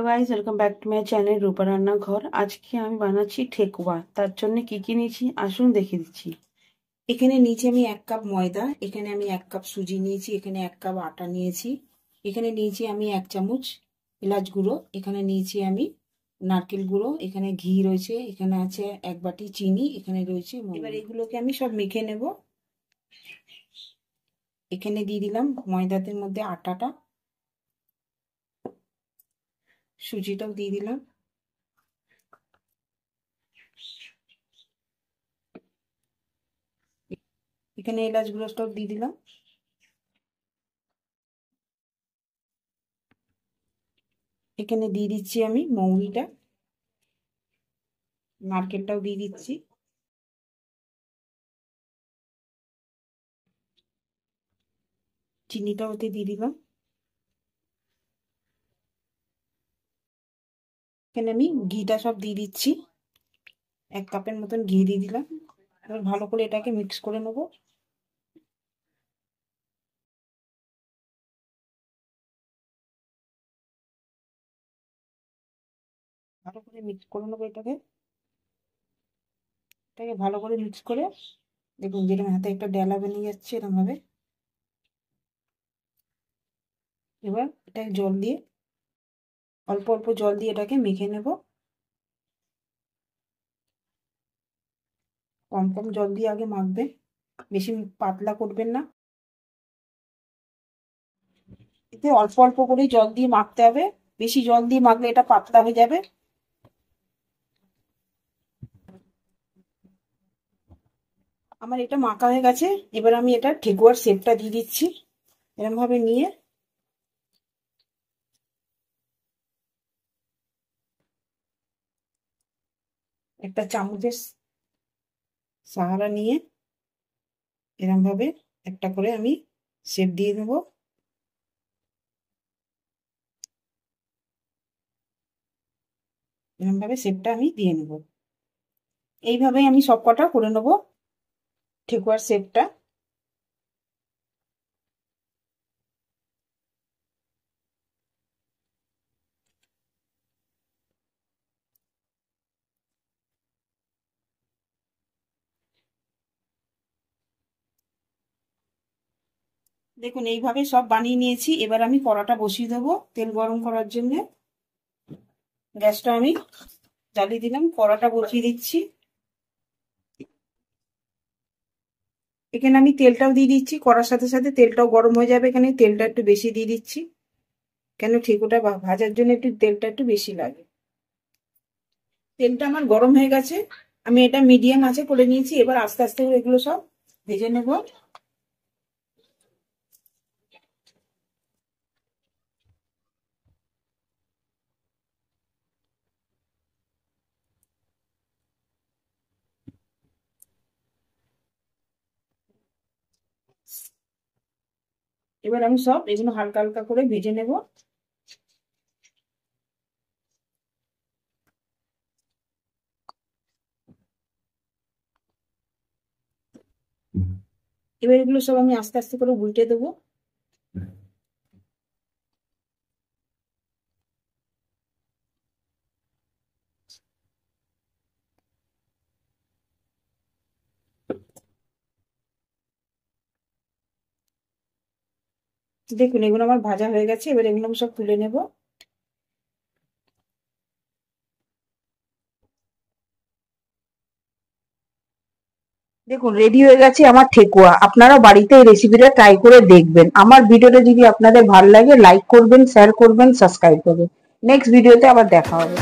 Guys, welcome back to my channel Rupa রান্নাঘর। আজকে আমি বানাচ্ছি ঠেকুয়া। তার জন্য কি কি নিয়েছি আসুন দেখিয়ে দিচ্ছি। এখানে নিয়েছি আমি 1 কাপ ময়দা, এখানে আমি 1 কাপ সুজি নিয়েছি, এখানে 1 কাপ আটা নিয়েছি, এখানে নিয়েছি আমি 1 চামচ এলাচ গুঁড়ো, এখানে নিয়েছি আমি নারকেল গুঁড়ো, এখানে ঘি রয়েছে, এখানে আছে 1 বাটি চিনি, এখানে রয়েছে। এবার এগুলোকে আমি সব মেখে নেব। এখানে দিয়ে দিলাম ময়দার মধ্যে আটাটা, সুজিটাও দিয়ে দিলাম, এখানে এলাচ গুঁড়োটাও দিয়ে দিলাম, এখানে দিয়ে দিচ্ছি আমি মৌরিটা, নারকেলটাও দিয়ে দিচ্ছি, চিনিটাও ওতে দিয়ে দিলাম, এখানে আমি ঘিটা সব দিয়ে দিচ্ছি, 1 কাপের মতন ঘি দিয়ে দিলাম। এবার ভালো করে এটাকে মিক্স করে নেবো। ভালো করে মিক্স করে নেবো এটাকে ভালো করে মিক্স করে দেখুন যেরকম হাতে একটা ডেলা বেরিয়ে যাচ্ছে এরকম ভাবে। এবার এটাকে জল দিয়ে অল্প অল্প জল দিয়ে এটাকে মেখে নেব। কম কম জল দিয়ে আগে মাখবে, বেশি পাতলা করবেন না। এতে অল্প অল্প করে জল দিয়ে মাখতে হবে, বেশি জল দিয়ে মাখলে এটা পাতলা হয়ে যাবে। আমার এটা মাখা হয়ে গেছে। এবার আমি এটা ঠেকুয়ার শেপটা দিয়ে দিচ্ছি। এরকম ভাবে নিয়ে একটা চামচের সাহারা নিয়ে এরকম ভাবে একটা করে আমি শেপ দিয়ে দেব। এরকম ভাবে শেপটা আমি দিয়ে নেব। এইভাবে আমি সব কটা করে নেব ঠেকুয়ার শেপটা। দেখুন এইভাবে সব বানিয়ে নিয়েছি। এবার আমি কড়াটা বসিয়ে দেবো তেল গরম করার জন্য। গ্যাসটা আমি জ্বালিয়ে দিলাম, কড়াটা বসিয়ে দিচ্ছি। এখানে আমি তেলটাও দিয়ে দিচ্ছি, কড়ার সাথে সাথে তেলটাও গরম হয়ে যাবে। এখানে তেলটা একটু বেশি দিয়ে দিচ্ছি, কেন ঠেকুয়াটা ভাজার জন্য একটু তেলটা একটু বেশি লাগে। তেলটা আমার গরম হয়ে গেছে, আমি এটা মিডিয়াম আঁচে করে নিয়েছি। এবার আস্তে আস্তে করে এগুলো সব ভেজে নেব। এবার আমি সব এগুলো হালকা হালকা করে ভেজে নেব। এবার এগুলো সব আমি আস্তে আস্তে করে উল্টে দেবো। দেখুন এগুলো আমার ভাজা হয়ে গেছে। এবার এগুলো আমি সব তুলে নেব। দেখুন রেডি হয়ে গেছে আমার ঠেকুয়া। আপনারা বাড়িতে এই রেসিপিটা ট্রাই করে দেখবেন। আমার ভিডিওটা যদি আপনাদের ভালো লাগে লাইক করবেন, শেয়ার করবেন, সাবস্ক্রাইব করবেন। নেক্সট ভিডিওতে আবার দেখা হবে।